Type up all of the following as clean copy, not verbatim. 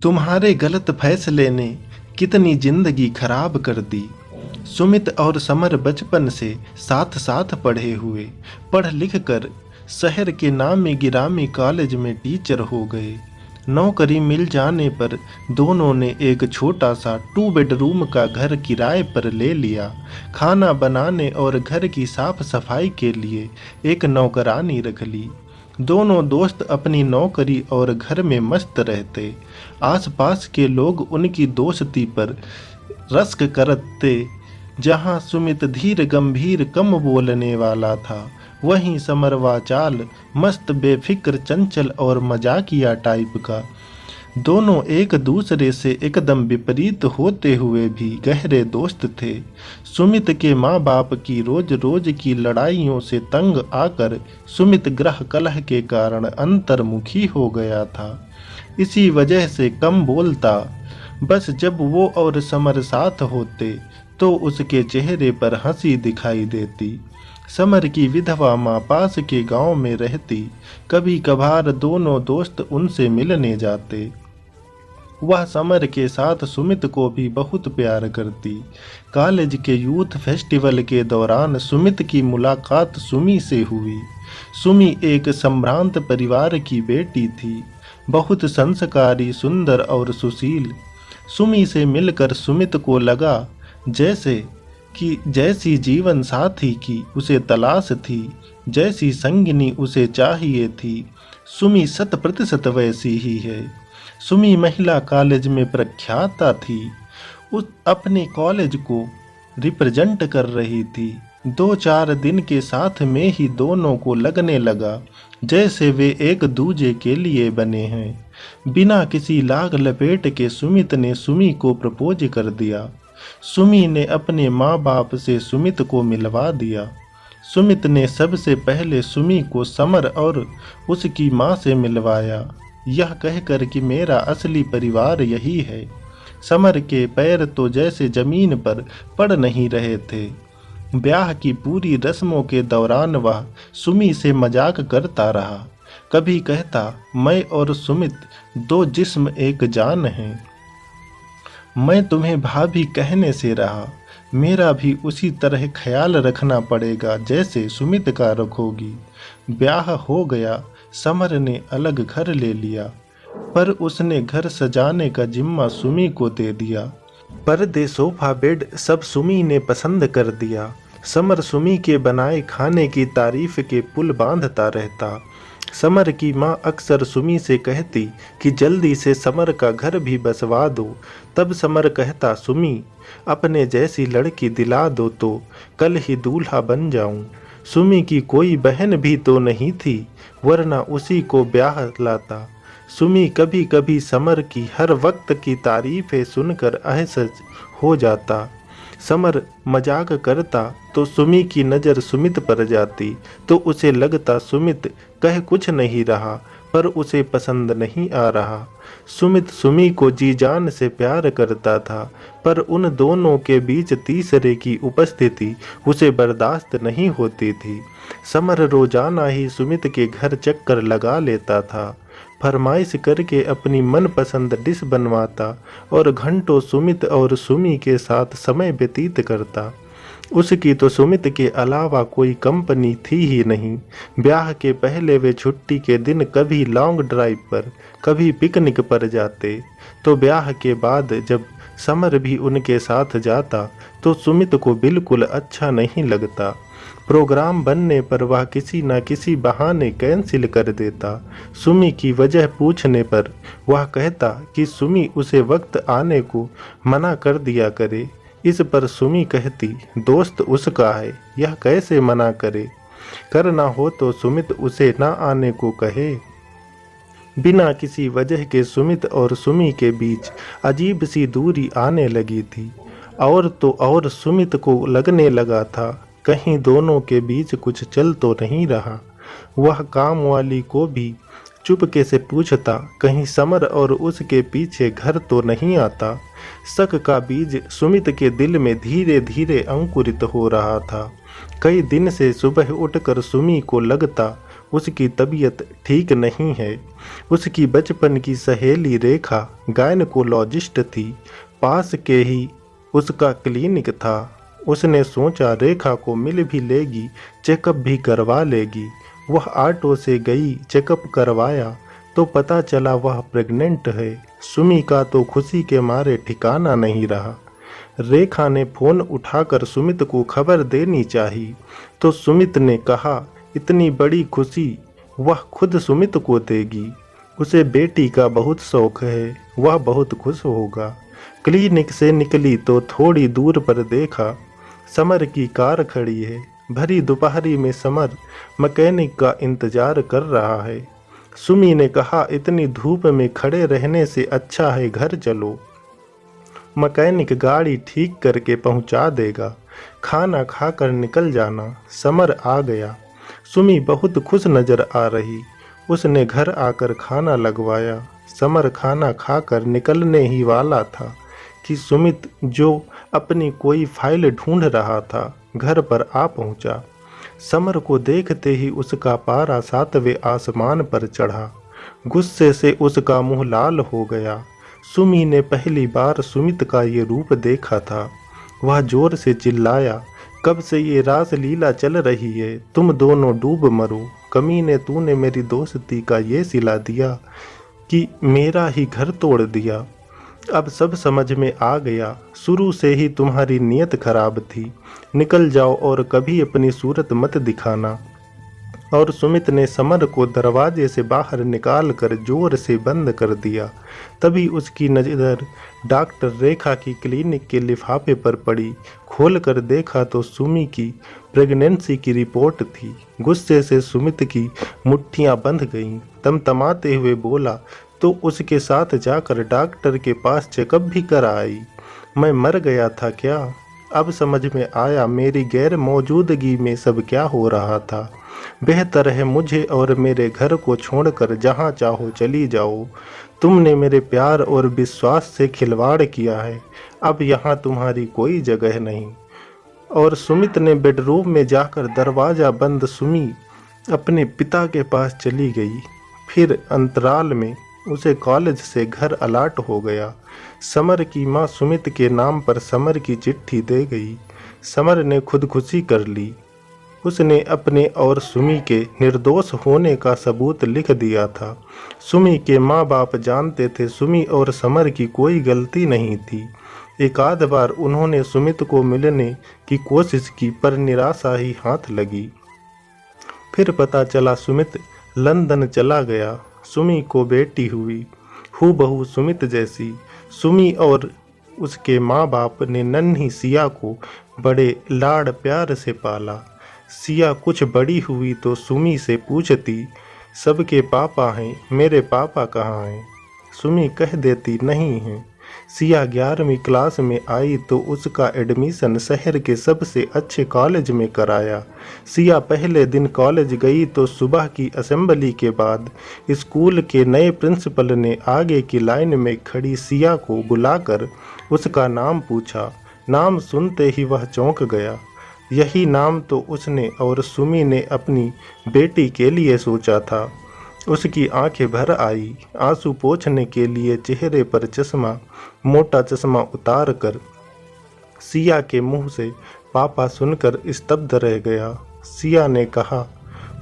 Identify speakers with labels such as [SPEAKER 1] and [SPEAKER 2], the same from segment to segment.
[SPEAKER 1] तुम्हारे गलत फैसले ने कितनी जिंदगी खराब कर दी। सुमित और समर बचपन से साथ साथ पढ़े हुए, पढ़ लिख कर शहर के नामी गिरामी कॉलेज में टीचर हो गए। नौकरी मिल जाने पर दोनों ने एक छोटा सा 2 बेडरूम का घर किराए पर ले लिया। खाना बनाने और घर की साफ सफाई के लिए एक नौकरानी रख ली। दोनों दोस्त अपनी नौकरी और घर में मस्त रहते। आसपास के लोग उनकी दोस्ती पर रश्क करते। जहाँ सुमित धीर गंभीर कम बोलने वाला था, वहीं समर वाचाल मस्त बेफिक्र चंचल और मजाकिया टाइप का। दोनों एक दूसरे से एकदम विपरीत होते हुए भी गहरे दोस्त थे। सुमित के माँ बाप की रोज रोज की लड़ाइयों से तंग आकर सुमित ग्रह कलह के कारण अंतर्मुखी हो गया था। इसी वजह से कम बोलता। बस जब वो और समर साथ होते तो उसके चेहरे पर हंसी दिखाई देती। समर की विधवा माँ पास के गांव में रहती। कभी कभार दोनों दोस्त उनसे मिलने जाते। वह समर के साथ सुमित को भी बहुत प्यार करती। कॉलेज के यूथ फेस्टिवल के दौरान सुमित की मुलाकात सुमी से हुई। सुमी एक संभ्रांत परिवार की बेटी थी, बहुत संस्कारी, सुंदर और सुशील। सुमी से मिलकर सुमित को लगा जैसी जीवन साथी की उसे तलाश थी, जैसी संगिनी उसे चाहिए थी, सुमी 100% वैसी ही है। सुमी महिला कॉलेज में प्रख्यात थी। उस अपने कॉलेज को रिप्रेजेंट कर रही थी। 2-4 दिन के साथ में ही दोनों को लगने लगा जैसे वे एक दूजे के लिए बने हैं। बिना किसी लाग लपेट के सुमित ने सुमी को प्रपोज कर दिया। सुमी ने अपने माँ बाप से सुमित को मिलवा दिया। सुमित ने सबसे पहले सुमी को समर और उसकी माँ से मिलवाया, यह कहकर कि मेरा असली परिवार यही है। समर के पैर तो जैसे जमीन पर पड़ नहीं रहे थे। ब्याह की पूरी रस्मों के दौरान वह सुमी से मजाक करता रहा। कभी कहता, मैं और सुमित 2 जिस्म एक जान हैं। मैं तुम्हें भाभी कहने से रहा, मेरा भी उसी तरह ख्याल रखना पड़ेगा जैसे सुमित का रखोगी। ब्याह हो गया। समर ने अलग घर ले लिया, पर उसने घर सजाने का जिम्मा सुमी को दे दिया। पर्दे, सोफा, बेड सब सुमी ने पसंद कर दिया। समर सुमी के बनाए खाने की तारीफ के पुल बांधता रहता। समर की माँ अक्सर सुमी से कहती कि जल्दी से समर का घर भी बसवा दो। तब समर कहता, सुमी अपने जैसी लड़की दिला दो तो कल ही दूल्हा बन जाऊं। सुमी की कोई बहन भी तो नहीं थी, वरना उसी को ब्याह लाता। सुमी कभी कभी समर की हर वक्त की तारीफें सुनकर असहज हो जाता। समर मजाक करता तो सुमी की नज़र सुमित पर जाती, तो उसे लगता सुमित कह कुछ नहीं रहा, पर उसे पसंद नहीं आ रहा। सुमित सुमी को जी जान से प्यार करता था, पर उन दोनों के बीच तीसरे की उपस्थिति उसे बर्दाश्त नहीं होती थी। समर रोजाना ही सुमित के घर चक्कर लगा लेता था, फरमाइश करके अपनी मनपसंद डिश बनवाता और घंटों सुमित और सुमी के साथ समय व्यतीत करता। उसकी तो सुमित के अलावा कोई कंपनी थी ही नहीं। ब्याह के पहले वे छुट्टी के दिन कभी लॉन्ग ड्राइव पर, कभी पिकनिक पर जाते, तो ब्याह के बाद जब समर भी उनके साथ जाता तो सुमित को बिल्कुल अच्छा नहीं लगता। प्रोग्राम बनने पर वह किसी न किसी बहाने कैंसिल कर देता। सुमी की वजह पूछने पर वह कहता कि सुमी उसे वक्त आने को मना कर दिया करे। इस पर सुमी कहती, दोस्त उसका है, यह कैसे मना करे। करना हो तो सुमित उसे ना आने को कहे। बिना किसी वजह के सुमित और सुमी के बीच अजीब सी दूरी आने लगी थी। और तो और सुमित को लगने लगा था कहीं दोनों के बीच कुछ चल तो नहीं रहा। वह काम वाली को भी चुपके से पूछता, कहीं समर और उसके पीछे घर तो नहीं आता। शक का बीज सुमित के दिल में धीरे धीरे अंकुरित हो रहा था। कई दिन से सुबह उठकर सुमी को लगता उसकी तबीयत ठीक नहीं है। उसकी बचपन की सहेली रेखा गायनकोलॉजिस्ट थी। पास के ही उसका क्लिनिक था। उसने सोचा रेखा को मिल भी लेगी, चेकअप भी करवा लेगी। वह ऑटो से गई, चेकअप करवाया तो पता चला वह प्रेग्नेंट है। सुमी का तो खुशी के मारे ठिकाना नहीं रहा। रेखा ने फ़ोन उठाकर सुमित को खबर देनी चाहिए, तो सुमित ने कहा इतनी बड़ी खुशी वह खुद सुमित को देगी। उसे बेटी का बहुत शौक है, वह बहुत खुश होगा। क्लिनिक से निकली तो थोड़ी दूर पर देखा समर की कार खड़ी है। भरी दोपहरी में समर मैकेनिक का इंतजार कर रहा है। सुमी ने कहा इतनी धूप में खड़े रहने से अच्छा है घर चलो, मैकेनिक गाड़ी ठीक करके पहुंचा देगा। खाना खाकर निकल जाना। समर आ गया। सुमी बहुत खुश नजर आ रही। उसने घर आकर खाना लगवाया। समर खाना खाकर निकलने ही वाला था कि सुमित, जो अपनी कोई फाइल ढूंढ रहा था, घर पर आ पहुंचा। समर को देखते ही उसका पारा 7वें आसमान पर चढ़ा। गुस्से से उसका मुंह लाल हो गया। सुमी ने पहली बार सुमित का ये रूप देखा था। वह जोर से चिल्लाया, कब से ये रास लीला चल रही है? तुम दोनों डूब मरो। कमीने, तूने मेरी दोस्ती का ये सिला दिया कि मेरा ही घर तोड़ दिया। अब सब समझ में आ गया। शुरू से ही तुम्हारी नीयत खराब थी। निकल जाओ और कभी अपनी सूरत मत दिखाना। और सुमित ने समर को दरवाजे से बाहर निकालकर जोर से बंद कर दिया। तभी उसकी नज़र डॉक्टर रेखा की क्लिनिक के लिफाफे पर पड़ी। खोलकर देखा तो सुमी की प्रेगनेंसी की रिपोर्ट थी। गुस्से से सुमित की मुट्ठियां बंध गईं। तमतमाते हुए बोला, तो उसके साथ जाकर डॉक्टर के पास चेकअप भी करा आई। मैं मर गया था क्या? अब समझ में आया मेरी गैर मौजूदगी में सब क्या हो रहा था। बेहतर है मुझे और मेरे घर को छोड़कर जहाँ चाहो चली जाओ। तुमने मेरे प्यार और विश्वास से खिलवाड़ किया है। अब यहाँ तुम्हारी कोई जगह नहीं। और सुमित ने बेडरूम में जाकर दरवाज़ा बंद सुमी अपने पिता के पास चली गई। फिर अंतराल में उसे कॉलेज से घर अलाट हो गया। समर की माँ सुमित के नाम पर समर की चिट्ठी दे गई। समर ने खुदकुशी कर ली। उसने अपने और सुमी के निर्दोष होने का सबूत लिख दिया था। सुमी के माँ बाप जानते थे सुमी और समर की कोई गलती नहीं थी। एक आध बार उन्होंने सुमित को मिलने की कोशिश की पर निराशा ही हाथ लगी। फिर पता चला सुमित लंदन चला गया। सुमी को बेटी हुई, हूबहू सुमित जैसी। सुमी और उसके माँ बाप ने नन्ही सिया को बड़े लाड़ प्यार से पाला। सिया कुछ बड़ी हुई तो सुमी से पूछती, सबके पापा हैं, मेरे पापा कहाँ हैं? सुमी कह देती नहीं हैं। सिया 11वीं क्लास में आई तो उसका एडमिशन शहर के सबसे अच्छे कॉलेज में कराया। सिया पहले दिन कॉलेज गई तो सुबह की असेंबली के बाद स्कूल के नए प्रिंसिपल ने आगे की लाइन में खड़ी सिया को बुलाकर उसका नाम पूछा। नाम सुनते ही वह चौंक गया। यही नाम तो उसने और सुमी ने अपनी बेटी के लिए सोचा था। उसकी आंखें भर आई। आंसू पोंछने के लिए चेहरे पर चश्मा, मोटा चश्मा उतार कर सिया के मुंह से पापा सुनकर स्तब्ध रह गया। सिया ने कहा,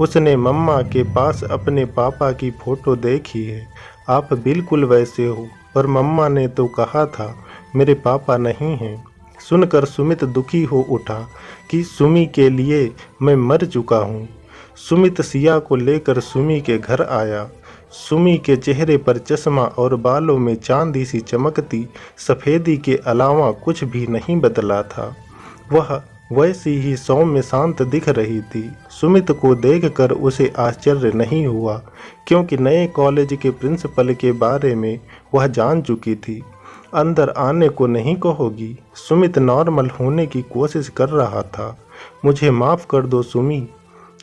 [SPEAKER 1] उसने मम्मा के पास अपने पापा की फ़ोटो देखी है, आप बिल्कुल वैसे हो, पर मम्मा ने तो कहा था मेरे पापा नहीं हैं। सुनकर सुमित दुखी हो उठा कि सुमी के लिए मैं मर चुका हूँ। सुमित सिया को लेकर सुमी के घर आया। सुमी के चेहरे पर चश्मा और बालों में चांदी सी चमकती सफ़ेदी के अलावा कुछ भी नहीं बदला था। वह वैसी ही सौम्य शांत दिख रही थी। सुमित को देखकर उसे आश्चर्य नहीं हुआ, क्योंकि नए कॉलेज के प्रिंसिपल के बारे में वह जान चुकी थी। अंदर आने को नहीं कहोगी? सुमित नॉर्मल होने की कोशिश कर रहा था। मुझे माफ़ कर दो सुमी,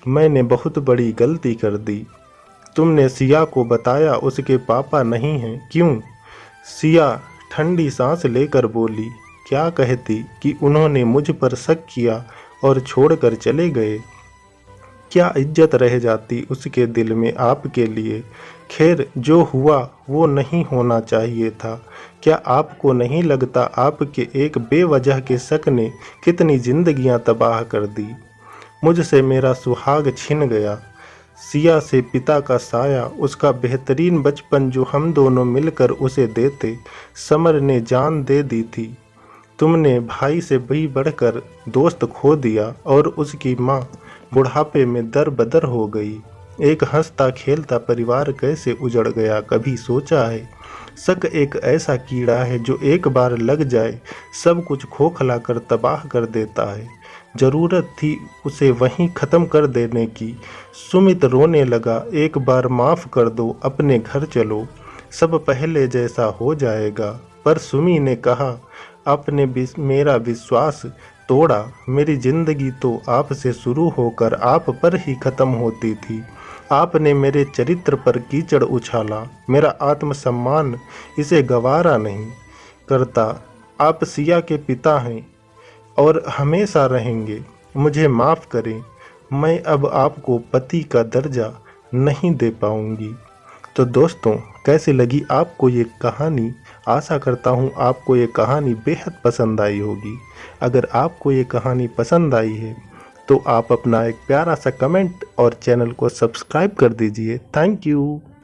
[SPEAKER 1] मैंने बहुत बड़ी गलती कर दी। तुमने सिया को बताया उसके पापा नहीं हैं, क्यों? सिया ठंडी सांस लेकर बोली, क्या कहती कि उन्होंने मुझ पर शक किया और छोड़कर चले गए। क्या इज्जत रह जाती उसके दिल में आपके लिए। खैर जो हुआ वो नहीं होना चाहिए था। क्या आपको नहीं लगता आपके एक बेवजह के शक ने कितनी जिंदगियां तबाह कर दी। मुझसे मेरा सुहाग छिन गया। सिया से पिता का साया, उसका बेहतरीन बचपन जो हम दोनों मिलकर उसे देते। समर ने जान दे दी थी। तुमने भाई से भी बढ़कर दोस्त खो दिया और उसकी माँ बुढ़ापे में दर बदर हो गई। एक हंसता खेलता परिवार कैसे उजड़ गया, कभी सोचा है। शक एक ऐसा कीड़ा है जो एक बार लग जाए सब कुछ खोखला कर तबाह कर देता है। जरूरत थी उसे वहीं ख़त्म कर देने की। सुमित रोने लगा, एक बार माफ़ कर दो, अपने घर चलो, सब पहले जैसा हो जाएगा। पर सुमी ने कहा, आपने मेरा विश्वास तोड़ा। मेरी जिंदगी तो आपसे शुरू होकर आप पर ही ख़त्म होती थी। आपने मेरे चरित्र पर कीचड़ उछाला। मेरा आत्मसम्मान इसे गवारा नहीं करता। आप सिया के पिता हैं और हमेशा रहेंगे। मुझे माफ़ करें, मैं अब आपको पति का दर्जा नहीं दे पाऊंगी। तो दोस्तों, कैसी लगी आपको ये कहानी। आशा करता हूँ आपको ये कहानी बेहद पसंद आई होगी। अगर आपको ये कहानी पसंद आई है तो आप अपना एक प्यारा सा कमेंट और चैनल को सब्सक्राइब कर दीजिए। Thank you.